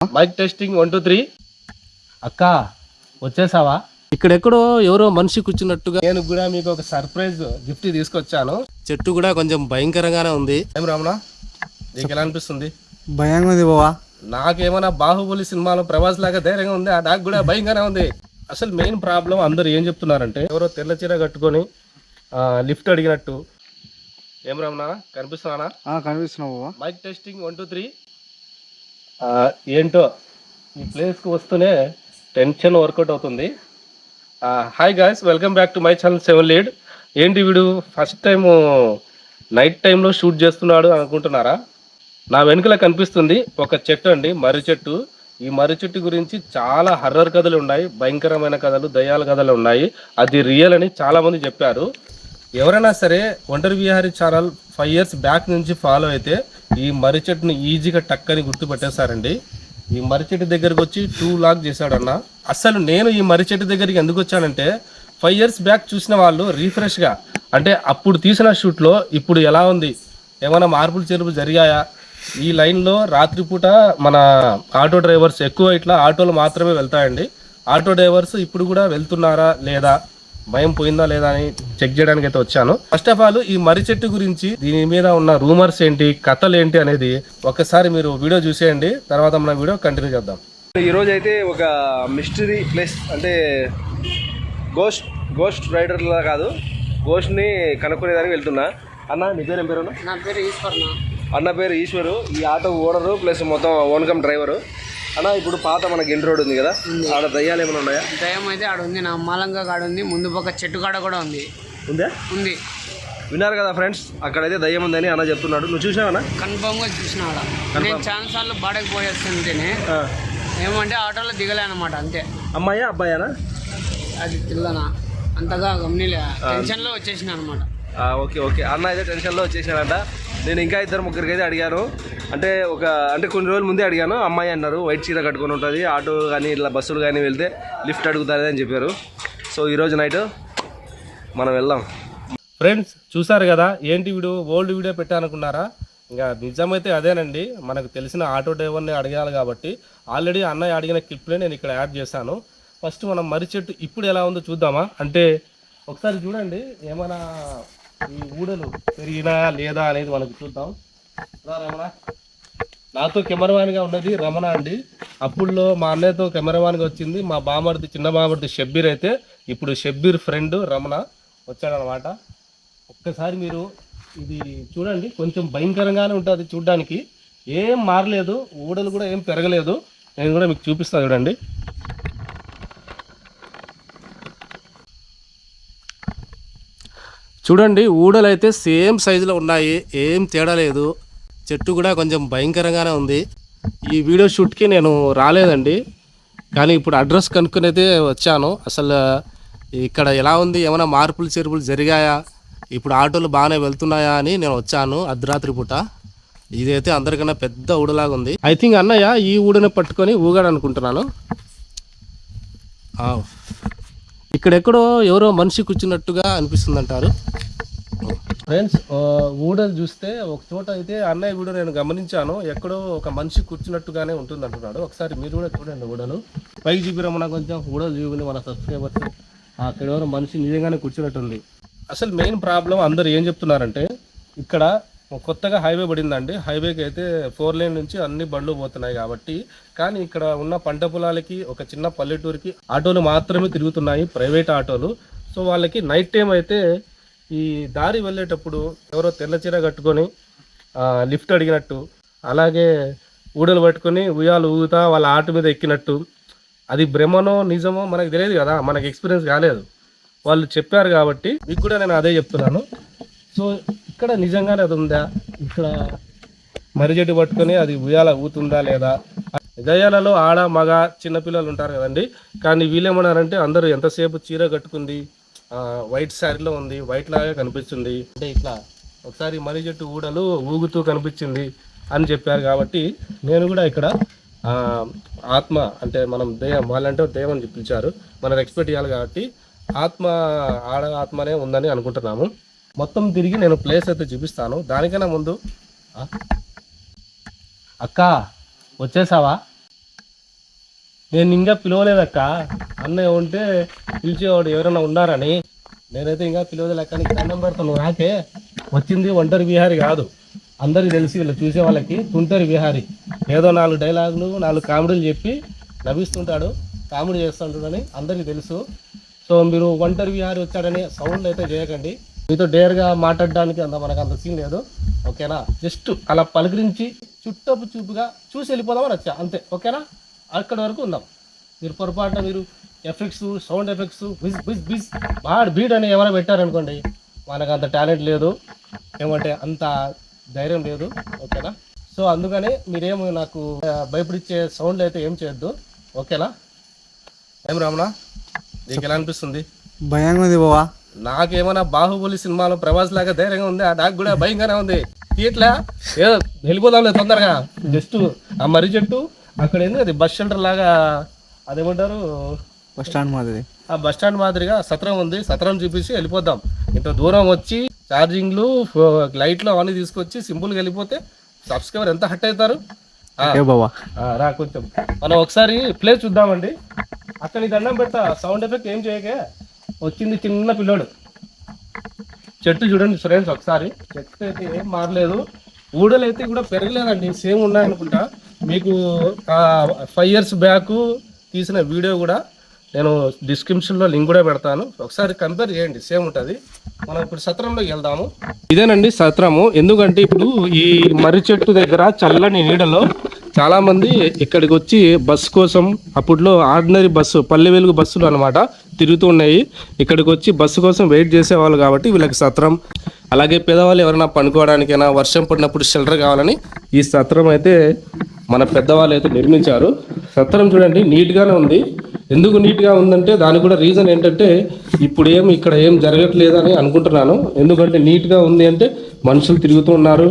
Mic testing 1 2 3. అక్క వచ్చేసావా? ఇక్కడెక్కడో ఎవరో మనిషి కూర్చున్నట్టుగా నేను కూడా మీకు ఒక సర్ప్రైజ్ గిఫ్ట్ తీసుకొచ్చాను. చెట్టు కూడా కొంచెం భయంకరంగానే ఉంది. ఏం రమణ, నీకు ఎలా అనిపిస్తుంది? భయంగా ఉంది బావా. నాకేమైనా బాహుబలి సినిమాలో ప్రభాస్ లాగా ధైర్యంగా ఉంది, నాకు కూడా భయంగానే ఉంది. అసలు మెయిన్ ప్రాబ్లం అందరు ఏం చెప్తున్నారంటే ఎవరో తెల్ల చీర కట్టుకొని లిఫ్ట్ అడిగినట్టు. ఏం రమణ, కనిపిస్తున్నానా? కనిపిస్తున్నావు బావా. Mic testing 1 2 3. ఏంటో ఈ ప్లేస్కి వస్తూనే టెన్షన్ వర్కౌట్ అవుతుంది. Hi guys, welcome back to my channel 7 lead. ఏంటి వీడు ఫస్ట్ టైము నైట్ టైంలో షూట్ చేస్తున్నాడు అనుకుంటున్నారా? నా వెనుకల కనిపిస్తుంది ఒక చెట్టు అండి, మర్రి చెట్టు. ఈ మర్రి చెట్టు గురించి చాలా హర్రర్ కథలు ఉన్నాయి, భయంకరమైన కథలు, దయ్యాల కథలు ఉన్నాయి. అది రియల్ అని చాలామంది చెప్పారు. ఎవరైనా సరే ఒంటరి విహారీ ఛానల్ 5 years బ్యాక్ నుంచి ఫాలో అయితే ఈ మర్రి చెట్టుని ఈజీగా టక్కని గుర్తుపెట్టేశారండి. ఈ మర్రి చెట్టు దగ్గరికి వచ్చి 2 లాక్ చేశాడన్న. అసలు నేను ఈ మర్రి చెట్టు దగ్గరికి ఎందుకు వచ్చానంటే 5 years బ్యాక్ చూసిన వాళ్ళు రీఫ్రెష్గా, అంటే అప్పుడు తీసిన షూట్లో ఇప్పుడు ఎలా ఉంది, ఏమైనా మార్పులు చేర్పులు జరిగాయా? ఈ లైన్లో రాత్రిపూట మన ఆటో డ్రైవర్స్ ఎక్కువ, ఇట్లా ఆటోలు మాత్రమే వెళ్తాయండి. ఆటో డ్రైవర్స్ ఇప్పుడు కూడా వెళ్తున్నారా లేదా, భయం పోయిందా లేదా అని చెక్ చేయడానికి అయితే వచ్చాను. ఫస్ట్ ఆఫ్ ఆల్ ఈ మర్రి చెట్టు గురించి, దీని మీద ఉన్న రూమర్స్ ఏంటి, కథలు ఏంటి అనేది ఒకసారి మీరు వీడియో చూసేయండి, తర్వాత మన వీడియో కంటిన్యూ చేద్దాం. ఈరోజు అయితే ఒక మిస్టరీ ప్లేస్, అంటే గోస్ట్ రైడర్లా కాదు, గోస్ట్ని కనుక్కునేదానికి వెళ్తున్నా. అన్న నీ పేరు ఏం పేరు? నా పేరు ఈశ్వర్. అన్న పేరు ఈశ్వరు, ఈ ఆటో ఓనరు ప్లస్ మొత్తం ఓన్కమ్ డ్రైవరు. అన్న ఇప్పుడు పాత మన గిన్ రోడ్ ఉంది కదా, ఆడ దయ్యాలు ఏమైనా ఉన్నాయా? దయ్యం అయితే ఆడ ఉంది, నా మాలంగా కాడ ఉంది, ముందు పక్క చెట్టు కాడ కూడా ఉంది. ఉందా? ఉంది. విన్నారు కదా ఫ్రెండ్స్, అక్కడైతే దయ్యం ఉందని అన్న చెప్తున్నాడు. నువ్వు చూసావా? కన్ఫామ్గా చూసిన ఆడ. నేను చాలా సార్లు బాడకి పోయేస్తుంటేనే ఏమంటే ఆటోలో దిగలే అనమాట, అంతే. అమ్మాయా అబ్బాయానా? అది పిల్లనా అంతగా గమనిలే, టెన్షన్లో వచ్చేసిన అనమాట. ఓకే అన్న అయితే టెన్షన్లో వచ్చేసానంట. నేను ఇంకా 2 3 అయితే అడిగాను, అంటే కొన్ని రోజుల ముందే అడిగాను. అమ్మాయి అన్నారు, వైట్ చీర కట్టుకొని ఉంటుంది, ఆటో కానీ ఇట్లా బస్సులు కానీ వెళ్తే లిఫ్ట్ అడుగుతుంది అని చెప్పారు. సో ఈరోజు నైట్ మనం వెళ్దాం. ఫ్రెండ్స్ చూసారు కదా, ఏంటి వీడియో ఓల్డ్ వీడియో పెట్టానుకున్నారా? ఇంకా నిజమైతే అదేనండి. మనకు తెలిసిన ఆటో డ్రైవర్ని అడగాలి కాబట్టి ఆల్రెడీ అన్నయ్య అడిగిన క్లిప్లే నేను ఇక్కడ యాడ్ చేశాను. ఫస్ట్ మనం మర్రి చెట్టు ఇప్పుడు ఎలా ఉందో చూద్దామా? అంటే ఒకసారి చూడండి, ఏమైనా ఈ ఊడలు పెరిగినా లేదా అనేది మనకు చూద్దాం. రమణ, నాతో కెమెరామ్యాన్గా ఉన్నది రమణ అండి. అప్పుడులో మా అన్నయ్యతో కెమెరామ్యాన్గా వచ్చింది మా బామర్ది, చిన్న బామర్ది షబ్బీర్. అయితే ఇప్పుడు షబ్బీర్ ఫ్రెండ్ రమణ వచ్చాడనమాట. ఒక్కసారి మీరు ఇది చూడండి, కొంచెం భయంకరంగానే ఉంటుంది చూడ్డానికి. ఏం మారలేదు, ఊడలు కూడా ఏం పెరగలేదు. నేను కూడా మీకు చూపిస్తాను చూడండి. చూడండి, ఊడలు అయితే సేమ్ సైజులో ఉన్నాయి, ఏం తేడా లేదు. చెట్టు కూడా కొంచెం భయంకరంగానే ఉంది. ఈ వీడియో షూట్కి నేను రాలేదండి, కానీ ఇప్పుడు అడ్రస్ కనుక్కొని వచ్చాను. అసలు ఇక్కడ ఎలా ఉంది, ఏమైనా మార్పులు చేర్పులు జరిగాయా, ఇప్పుడు ఆటోలు బాగానే వెళ్తున్నాయా అని నేను వచ్చాను అర్ధరాత్రి పూట. ఇదైతే అందరికన్నా పెద్ద ఊడలాగా ఉంది. ఐ థింక్ అన్నయ్య ఈ ఊడని పట్టుకొని ఊగాడు అనుకుంటున్నాను. ఇక్కడెక్కడో ఎవరో మనిషి కూర్చున్నట్టుగా అనిపిస్తుంది అంటారు. ఫ్రెండ్స్, ఊడలు చూస్తే ఒక చోట అయితే అన్నయ్య వీడియో నేను గమనించాను, ఎక్కడో ఒక మనిషి కూర్చున్నట్టుగానే ఉంటుంది అంటున్నాడు. ఒకసారి మీరు కూడా చూడండి ఊడలు. పైకి చూపిరమ్మన్నా కొంచెం, ఊడలు చూపింది మన సబ్స్క్రైబర్స్. అక్కడ ఎవరో మనిషి నిజంగానే కూర్చున్నట్టుంది. అసలు మెయిన్ ప్రాబ్లం అందరు ఏం చెప్తున్నారంటే, ఇక్కడ కొత్తగా హైవే పడిందండి. హైవేకి అయితే 4 lane నుంచి అన్ని బండ్లు పోతున్నాయి కాబట్టి, కానీ ఇక్కడ ఉన్న పంట పొలాలకి, ఒక చిన్న పల్లెటూరుకి ఆటోలు మాత్రమే తిరుగుతున్నాయి, ప్రైవేట్ ఆటోలు. సో వాళ్ళకి నైట్ టైం అయితే ఈ దారి వెళ్ళేటప్పుడు ఎవరో తెల్ల చీర కట్టుకొని లిఫ్ట్ అడిగినట్టు, అలాగే ఊడలు పట్టుకొని ఉయ్యాలు ఊగుతా వాళ్ళ ఆటో మీద ఎక్కినట్టు. అది భ్రమనో నిజమో మనకు తెలియదు కదా, మనకు ఎక్స్పీరియన్స్ కాలేదు. వాళ్ళు చెప్పారు కాబట్టి మీకు కూడా నేను అదే చెప్తున్నాను. సో ఇక్కడ నిజంగానే అది ఉందా, ఇక్కడ మర్రి చెట్టు పట్టుకొని అది ఉయ్యాల ఊతుందా లేదా? దయ్యాలలో ఆడ మగ చిన్నపిల్లలు ఉంటారు కదండి, కానీ వీళ్ళేమన్నారంటే అందరూ ఎంతసేపు చీర కట్టుకుంది, వైట్ శారీలో ఉంది, వైట్ లాగా కనిపిస్తుంది, అంటే ఇట్లా ఒకసారి మర్రి చెట్టు ఊడలు ఊగుతూ కనిపించింది అని చెప్పారు. కాబట్టి నేను కూడా ఇక్కడ ఆత్మ, అంటే మనం దయ్యం, వాళ్ళంటే దయ్యం అని పిలిచారు, మనం రెస్పెక్ట్ చేయాలి కాబట్టి ఆత్మ, ఆడ ఆత్మనే ఉందని అనుకుంటున్నాము. మొత్తం తిరిగి నేను ప్లేస్ అయితే చూపిస్తాను. దానికన్నా ముందు అక్క వచ్చేసావా? నేను ఇంకా పిలవలేదక్క. అన్నయ్య ఉంటే పిలిచేవాడు ఎవరైనా ఉన్నారని. నేనైతే ఇంకా పిలవలేదక్క. నీకు దండం పెడతాను. నాకే వచ్చింది ఒంటరి విహారి కాదు, అందరికి తెలిసి వీళ్ళు చూసే వాళ్ళకి తుంటరి విహారి. ఏదో 4 డైలాగులు 4 కామెడీలు చెప్పి నవ్విస్తుంటాడు, కామెడీ చేస్తుంటాడని అందరికీ తెలుసు. సో మీరు ఒంటరి విహారి వచ్చాడని సౌండ్ అయితే చేయకండి. మీతో డేర్గా మాట్లాడడానికి మనకు అంత సీన్ లేదు, ఓకేనా? జస్ట్ అలా పలకరించి చుట్టపు చూపుగా చూసి వెళ్ళిపోదామని వచ్చా, అంతే, ఓకేనా? అక్కడి వరకు ఉందాం. మీరు పొరపాటున మీరు ఎఫెక్ట్స్, సౌండ్ ఎఫెక్ట్స్, బిజ్ బిజ్ బిజ్ బీడ్ అని ఎవరైనా పెట్టారనుకోండి, మనకు అంత టాలెంట్ లేదు, ఏమంటే అంత ధైర్యం లేదు, ఓకేనా? సో అందుకని మీరేమో నాకు భయపడిచ్చే సౌండ్లు అయితే ఏం చేయొద్దు, ఓకేనా? ఏం రమణ, నీకు ఎలా అనిపిస్తుంది? భయంగా ఉంది బావా. నాకేమైనా బాహుబలి సినిమాలో ప్రభాస్ లాగా ధైర్యంగా ఉంది, నాకు కూడా భయంగానే ఉంది. తీట్లా ఏదో వెళ్ళిపోదాంలే తొందరగా. జస్ట్ ఆ మర్రి చెట్టు అక్కడ ఏంది, అది బస్ షెల్టర్ లాగా, అదేమంటారు, బస్ స్టాండ్ మాదిరి, ఆ బస్ స్టాండ్ మాదిరిగా సత్రం ఉంది, సత్రం చూపించి వెళ్ళిపోద్దాం. ఇంత దూరం వచ్చి ఛార్జింగ్లు, లైట్లు అవన్నీ తీసుకొచ్చి సింపుల్గా వెళ్ళిపోతే సబ్స్క్రైబర్ ఎంత హట్ అవుతారు. బావా రా కొంచెం మనం ఒకసారి ప్లేస్ చూద్దామండి. అక్కడ నీ దండం పెడతా, సౌండ్ ఎఫెక్ట్ ఏం చేయకే. వచ్చింది చిన్న పిల్లోడు. చెట్టు చూడండి ఫ్రెండ్స్ ఒకసారి, చెట్టు అయితే ఏం మారలేదు, ఊడలు అయితే కూడా పెరగలేదండి, సేమ్ ఉన్నాయనుకుంటా. మీకు 5 years బ్యాక్ తీసిన వీడియో కూడా నేను డిస్క్రిప్షన్లో లింక్ కూడా పెడతాను, ఒకసారి కంపేర్ చేయండి, సేమ్ ఉంటుంది. మనం ఇప్పుడు సత్రంలోకి వెళ్దాము. ఇదేనండి సత్రము. ఎందుకంటే ఇప్పుడు ఈ మర్రి చెట్టు దగ్గర చల్లని నీడలో చాలామంది ఇక్కడికి వచ్చి బస్సు కోసం, అప్పట్లో ఆర్డినరీ బస్సు, పల్లె వెలుగు బస్సులు అనమాట తిరుగుతూ ఉన్నాయి. ఇక్కడికి వచ్చి బస్సు కోసం వెయిట్ చేసేవాళ్ళు కాబట్టి వీళ్ళకి సత్రం, అలాగే పేదవాళ్ళు ఎవరైనా పనుకోవడానికైనా, వర్షం పడినప్పుడు షెల్టర్ కావాలని ఈ సత్రం అయితే మన పెద్దవాళ్ళు అయితే నిర్మించారు. సత్రం చూడండి నీట్గానే ఉంది. ఎందుకు నీట్గా ఉందంటే దానికి కూడా రీజన్ ఏంటంటే ఇప్పుడు ఇక్కడ ఏం జరగట్లేదని అనుకుంటున్నాను. ఎందుకంటే నీట్గా ఉంది అంటే మనుషులు తిరుగుతూ ఉన్నారు.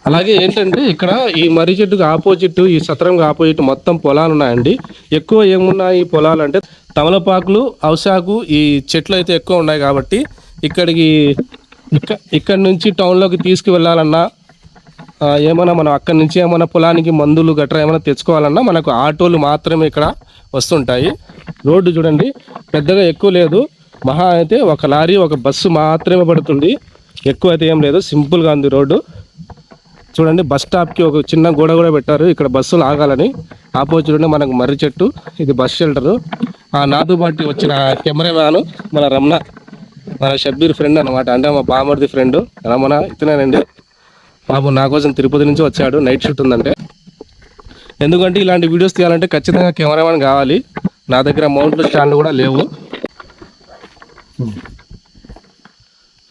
అలాగే ఏంటంటే ఇక్కడ ఈ మర్రి చెట్టుకు ఆపోజిట్, ఈ సత్రంకి ఆపోజిట్ మొత్తం పొలాలు ఉన్నాయండి. ఎక్కువ ఏమున్నాయి ఈ పొలాలు అంటే తమలపాకులు, అవసాకు, ఈ చెట్లు అయితే ఎక్కువ ఉన్నాయి కాబట్టి ఇక్కడ నుంచి టౌన్లోకి తీసుకువెళ్ళాలన్నా, ఏమైనా మనం అక్కడి నుంచి ఏమైనా పొలానికి మందులు గట్రా ఏమైనా తెచ్చుకోవాలన్నా మనకు ఆటోలు మాత్రమే ఇక్కడ వస్తుంటాయి. రోడ్డు చూడండి పెద్దగా ఎక్కువ లేదు, మహా అయితే ఒక లారీ, ఒక బస్సు మాత్రమే పడుతుంది, ఎక్కువ అయితే ఏం లేదు, సింపుల్గా ఉంది రోడ్డు. చూడండి బస్ స్టాప్కి ఒక చిన్న గోడ కూడా పెట్టారు ఇక్కడ బస్సులు ఆగాలని. ఆపోజిట్ చూడండి మనకు మర్రి చెట్టు, ఇది బస్ షెల్టరు. నాతో పాటు వచ్చిన కెమెరామ్యాన్ మన రమణ, మన షబ్బీర్ ఫ్రెండ్ అనమాట, అంటే మా బామర్ది ఫ్రెండ్ రమణ. ఇతనేనండి బాబు, నా కోసం తిరుపతి నుంచి వచ్చాడు, నైట్ షూట్ ఉందంటే. ఎందుకంటే ఇలాంటి వీడియోస్ తీయాలంటే ఖచ్చితంగా కెమెరామ్యాన్ కావాలి. నా దగ్గర మౌంట్లు స్టాండ్ కూడా లేవు.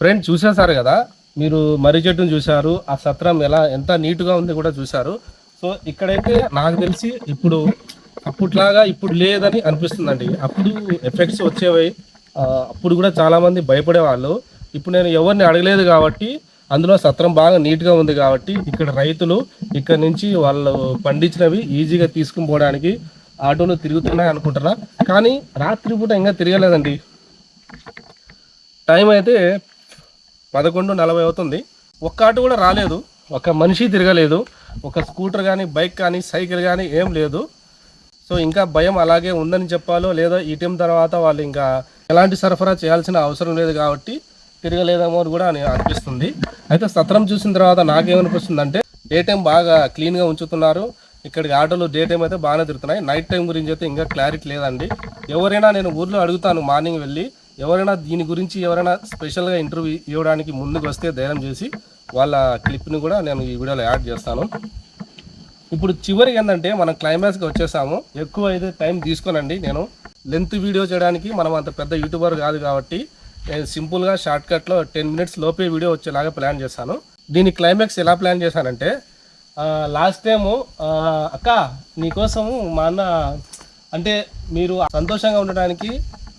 ఫ్రెండ్ చూసేసారు కదా మీరు, మర్రి చెట్టును చూశారు, ఆ సత్రం ఎంత నీట్గా ఉంది కూడా చూశారు. సో ఇక్కడైతే నాకు తెలిసి ఇప్పుడు అప్పట్లాగా ఇప్పుడు లేదని అనిపిస్తుందండి. అప్పుడు ఎఫెక్ట్స్ వచ్చేవి, అప్పుడు కూడా చాలామంది భయపడేవాళ్ళు. ఇప్పుడు నేను ఎవరిని అడగలేదు కాబట్టి, అందులో సత్రం బాగా నీట్గా ఉంది కాబట్టి ఇక్కడ రైతులు ఇక్కడ నుంచి వాళ్ళు పండించినవి ఈజీగా తీసుకుని పోవడానికి ఆటోలు తిరుగుతున్నాయి అనుకుంటున్నా. కానీ రాత్రిపూట ఇంకా తిరగలేదండి. టైం అయితే 11:40 అవుతుంది. ఒక్క ఆటో కూడా రాలేదు, ఒక మనిషి తిరగలేదు, ఒక స్కూటర్ కానీ, బైక్ కానీ, సైకిల్ కానీ ఏం లేదు. సో ఇంకా భయం అలాగే ఉందని చెప్పాలో లేదో, ఈ టైం తర్వాత వాళ్ళు ఇంకా ఎలాంటి సరఫరా చేయాల్సిన అవసరం లేదు కాబట్టి తిరగలేదేమో అని కూడా అనిపిస్తుంది. అయితే సత్రం చూసిన తర్వాత నాకేమనిపిస్తుంది అంటే డే టైం బాగా క్లీన్గా ఉంచుతున్నారు. ఇక్కడికి ఆటోలు డే టైం అయితే బాగానే తిరుగుతున్నాయి. నైట్ టైం గురించి అయితే ఇంకా క్లారిటీ లేదండి. ఎవరైనా నేను ఊర్లో అడుగుతాను మార్నింగ్ వెళ్ళి, ఎవరైనా దీని గురించి ఎవరైనా స్పెషల్గా ఇంటర్వ్యూ ఇవ్వడానికి ముందుకు వస్తే ధైర్యం చేసి వాళ్ళ క్లిప్ని కూడా నేను ఈ వీడియోలో యాడ్ చేస్తాను. ఇప్పుడు చివరికి ఏంటంటే మనం క్లైమాక్స్కి వచ్చేసాము. ఎక్కువ అయితే టైం తీసుకోనండి, నేను లెంత్ వీడియో చేయడానికి మనం అంత పెద్ద యూట్యూబర్ కాదు కాబట్టి నేను సింపుల్గా షార్ట్కట్లో 10 minutes లోపే వీడియో వచ్చేలాగా ప్లాన్ చేశాను. దీని క్లైమాక్స్ ఎలా ప్లాన్ చేశానంటే, లాస్ట్ టైము అక్క నీకోసము మా అన్న అంటే మీరు సంతోషంగా ఉండడానికి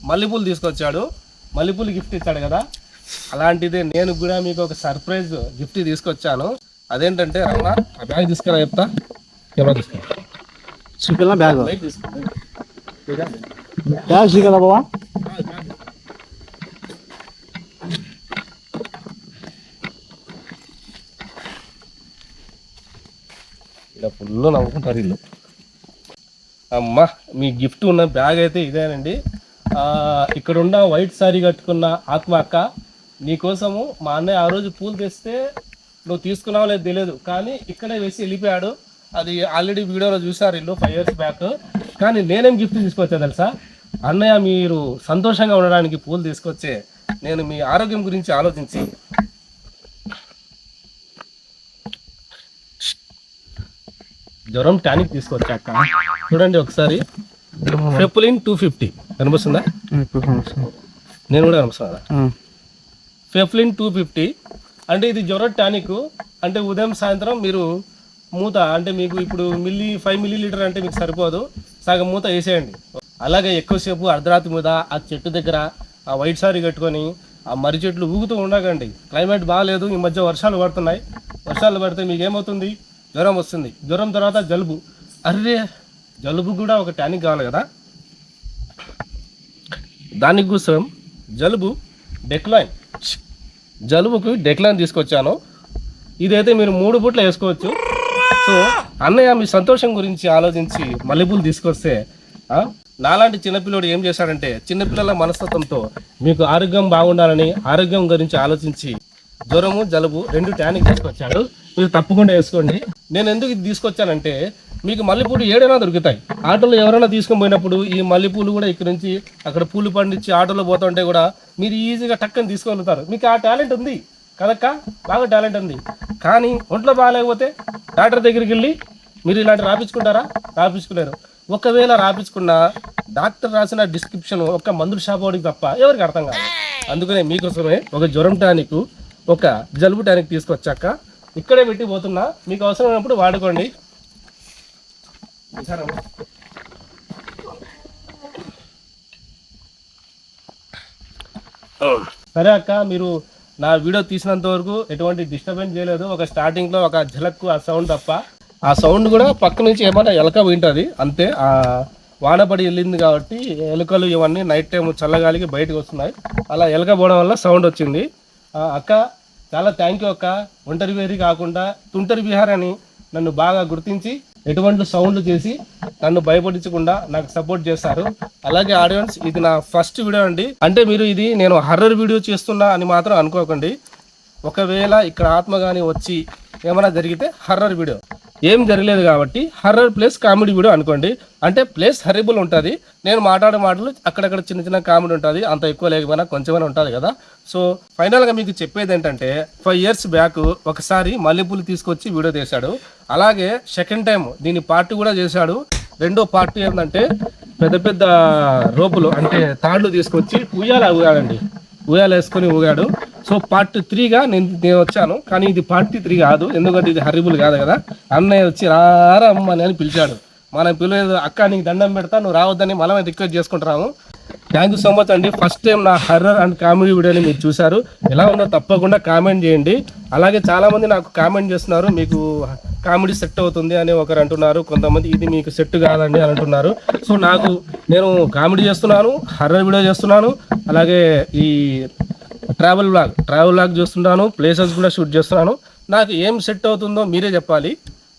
మల్లెపూలు తీసుకొచ్చాడు, మల్లెపూలు గిఫ్ట్ ఇచ్చాడు కదా, అలాంటిదే నేను కూడా మీకు ఒక సర్ప్రైజ్ గిఫ్ట్ తీసుకొచ్చాను. అదేంటంటే రమణ, ఆ బ్యాగ్ తీసుకురా, చెప్తా, కెమెరా తీసుకురా, బ్యాగ్ బ్యాగ్ కదా బావా. ఇలా ఫుల్ నవ్వుకుంటారు వీళ్ళు. అమ్మా మీ గిఫ్ట్ ఉన్న బ్యాగ్ అయితే ఇదేనండి. ఇక్కడ ఉన్న వైట్ సారీ కట్టుకున్న ఆత్మ అక్క, నీకోసము మా అన్నయ్య ఆ రోజు పూలు తెస్తే నువ్వు తీసుకున్నావో లేదు తెలియదు, కానీ ఇక్కడే వేసి వెళ్ళిపోయాడు. అది ఆల్రెడీ వీడియోలో చూసారు ఇల్లు 5 years బ్యాక్. కానీ నేనేం గిఫ్ట్ తీసుకొచ్చా తెలుసా? అన్నయ్య మీరు సంతోషంగా ఉండడానికి పూలు తీసుకొచ్చే నేను మీ ఆరోగ్యం గురించి ఆలోచించి జ్వరం టానిక్ తీసుకొచ్చాక చూడండి ఒకసారి. ఫెప్లిన్ 250 కనిపిస్తుందా? నేను కూడా కనిపిస్తున్నా. ఫెప్లిన్ 250 అంటే ఇది జ్వరం టానిక్. అంటే ఉదయం సాయంత్రం మీరు మూత అంటే మీకు ఇప్పుడు 5 milliliter అంటే మీకు సరిపోదు, సగం మూత వేసేయండి. అలాగే ఎక్కువసేపు అర్ధరాత్రి మీద ఆ చెట్టు దగ్గర ఆ వైట్ సారీ కట్టుకొని ఆ మర్రి చెట్లు ఊగుతూ ఉండకండి. క్లైమేట్ బాగాలేదు, ఈ మధ్య వర్షాలు పడుతున్నాయి. వర్షాలు పడితే మీకు ఏమవుతుంది? జ్వరం వస్తుంది. జ్వరం తర్వాత జలుబు. అర్రే జలుబు కూడా ఒక టానిక్ కావాలి కదా. దానికోసం జలుబు డెక్లైన్, జలుబుకి డెక్లైన్ తీసుకొచ్చాను. ఇదైతే మీరు 3 పూట్ల వేసుకోవచ్చు. సో అన్నయ్య మీ సంతోషం గురించి ఆలోచించి మల్లెపూలు తీసుకొస్తే నాలాంటి చిన్నపిల్లడు ఏం చేశాడంటే చిన్నపిల్లల మనస్తత్వంతో మీకు ఆరోగ్యం బాగుండాలని ఆరోగ్యం గురించి ఆలోచించి జ్వరము జలుబు 2 టానిక్ తీసుకొచ్చాడు. మీరు తప్పకుండా వేసుకోండి. నేను ఎందుకు ఇది తీసుకొచ్చానంటే మీకు మల్లెపూలు ఏడైనా దొరుకుతాయి. ఆటోలో ఎవరైనా తీసుకొని పోయినప్పుడు ఈ మల్లెపూలు కూడా ఇక్కడ నుంచి అక్కడ పూలు పండించి ఆటోలో పోతుంటే కూడా మీరు ఈజీగా టక్కని తీసుకెళ్తారు. మీకు ఆ టాలెంట్ ఉంది కదక్క, బాగా టాలెంట్ ఉంది. కానీ ఒంట్లో బాగాలేకపోతే డాక్టర్ దగ్గరికి వెళ్ళి మీరు ఇలాంటి రాపించుకుంటారా? రాపించుకోలేరు. ఒకవేళ రాపించుకున్న డాక్టర్ రాసిన డిస్క్రిప్షన్ ఒక మందుల షాప్ వాడికి తప్ప ఎవరికి అర్థం కాదు. అందుకనే మీకోసమే ఒక జ్వరం టానిక్ ఒక జలుబు టానిక్ తీసుకొచ్చాక ఇక్కడే పెట్టి పోతున్నా. మీకు అవసరమైనప్పుడు వాడుకోండి. సరే అక్క, మీరు నా వీడియో తీసినంత వరకు ఎటువంటి డిస్టర్బెన్స్ చేయలేదు. ఒక స్టార్టింగ్లో ఒక ఝలక్కు ఆ సౌండ్ తప్ప, ఆ సౌండ్ కూడా పక్క నుంచి ఏమన్నా ఎలక వింటుంది అంతే. ఆ వానపడి వెళ్ళింది కాబట్టి ఎలుకలు ఇవన్నీ నైట్ టైం చల్లగాలికి బయటకు వస్తున్నాయి. అలా ఎలక పోవడం వల్ల సౌండ్ వచ్చింది. అక్క చాలా థ్యాంక్ యూ అక్క. ఒంటరి వేరి కాకుండా తుంటరి విహార్ అని నన్ను బాగా గుర్తించి ఎటువంటి సౌండ్లు చేసి నన్ను భయపడించకుండా నాకు సపోర్ట్ చేస్తారు. అలాగే ఆడియన్స్, ఇది నా ఫస్ట్ వీడియో అండి. అంటే మీరు ఇది నేను హర్రర్ వీడియో చేస్తున్నా అని మాత్రం అనుకోకండి. ఒకవేళ ఇక్కడ ఆత్మ కానీ వచ్చి ఏమైనా జరిగితే హర్రర్ వీడియో, ఏం జరగలేదు కాబట్టి హర్రర్ ప్లస్ కామెడీ వీడియో అనుకోండి. అంటే ప్లేస్ హర్రిబుల్ ఉంటుంది. నేను మాట్లాడే మాటలు అక్కడక్కడ చిన్న చిన్న కామెడీ ఉంటుంది, అంత ఎక్కువ లేకపోయినా కొంచెమైనా ఉంటుంది కదా. సో ఫైనల్గా మీకు చెప్పేది ఏంటంటే 5 years బ్యాక్ ఒకసారి మల్లెపూలు తీసుకొచ్చి వీడియో తీశాడు. అలాగే సెకండ్ టైం దీని పార్ట్ కూడా చేశాడు. రెండో పార్ట్ ఏంటంటే పెద్ద పెద్ద రోపులు అంటే తాళ్ళు తీసుకొచ్చి ఊగాడండి. ఉయ్యాలు వేసుకొని ఊగాడు. సో పార్ట్ 3గా నేను వచ్చాను. కానీ ఇది పార్ట్ 3 కాదు, ఎందుకంటే ఇది హర్రిబుల్ కాదు కదా. అన్నయ్య వచ్చి రారా అమ్మని అని పిలిచాడు. మనం పిల్లలు అక్క నీకు దండం పెడతా, నువ్వు రావద్దని మనం రిక్వెస్ట్ చేసుకుంటున్నాము. థ్యాంక్ యూ సో మచ్ అండి. ఫస్ట్ టైం నా హర్రర్ అండ్ కామెడీ వీడియోని మీరు చూశారు. ఎలా ఉందో తప్పకుండా కామెంట్ చేయండి. అలాగే చాలామంది నాకు కామెంట్ చేస్తున్నారు, మీకు కామెడీ సెట్ అవుతుంది అని ఒకరు అంటున్నారు, కొంతమంది ఇది మీకు సెట్ కాదండి అని అంటున్నారు. సో నేను కామెడీ చేస్తున్నాను, హర్రర్ వీడియో చేస్తున్నాను, అలాగే ఈ ట్రావెల్ వ్లాగ్ చేస్తున్నాను, ప్లేసెస్ కూడా షూట్ చేస్తున్నాను. నాకు ఏం సెట్ అవుతుందో మీరే చెప్పాలి.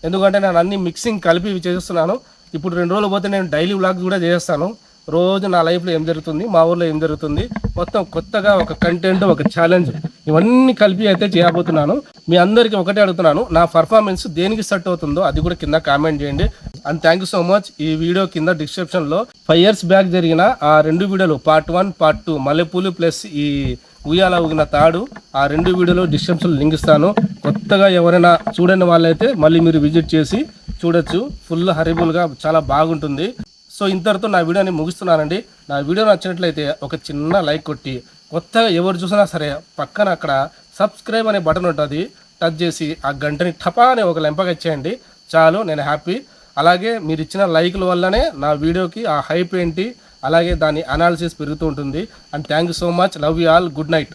ఎందుకంటే నేను అన్ని మిక్సింగ్ కలిపి చేస్తున్నాను. ఇప్పుడు 2 రోజులు పోతే నేను డైలీ వ్లాగ్ కూడా చేస్తాను. రోజు నా లైఫ్లో ఏం జరుగుతుంది, మా ఊర్లో ఏం జరుగుతుంది, మొత్తం కొత్తగా ఒక కంటెంట్, ఒక ఛాలెంజ్ ఇవన్నీ కలిపి అయితే చేయబోతున్నాను. మీ అందరికీ ఒకటే అడుగుతున్నాను, నా పర్ఫార్మెన్స్ దేనికి సెట్ అవుతుందో అది కూడా కింద కామెంట్ చేయండి. And thank you so much. ఈ వీడియో కింద డిస్క్రిప్షన్లో 5 years బ్యాక్ జరిగిన ఆ 2 వీడియోలు పార్ట్ 1 పార్ట్ 2 మల్లెపూలు ప్లస్ ఈ ఉయ్యాల ఊగిన తాడు, ఆ 2 వీడియోలు డిస్క్రిప్షన్లో లింక్ ఇస్తాను. కొత్తగా ఎవరైనా చూడని వాళ్ళైతే మళ్ళీ మీరు విజిట్ చేసి చూడొచ్చు. ఫుల్ హరిబుల్గా చాలా బాగుంటుంది. సో ఇంతటితో నా వీడియోని ముగిస్తున్నానండి. నా వీడియో నచ్చినట్లయితే ఒక చిన్న లైక్ కొట్టి, కొత్తగా ఎవరు చూసినా సరే పక్కన అక్కడ సబ్స్క్రైబ్ అనే బటన్ ఉంటుంది, టచ్ చేసి ఆ గంటని టపా అని ఒక లెంపగా ఇచ్చేయండి. చాలు, నేను హ్యాపీ. అలాగే మీరు ఇచ్చిన లైక్ల వల్లనే నా వీడియోకి ఆ హైప్ ఏంటి, అలాగే దాని అనాలిసిస్ పెరుగుతూ ఉంటుంది. And thank you so much. Love you all. Good night.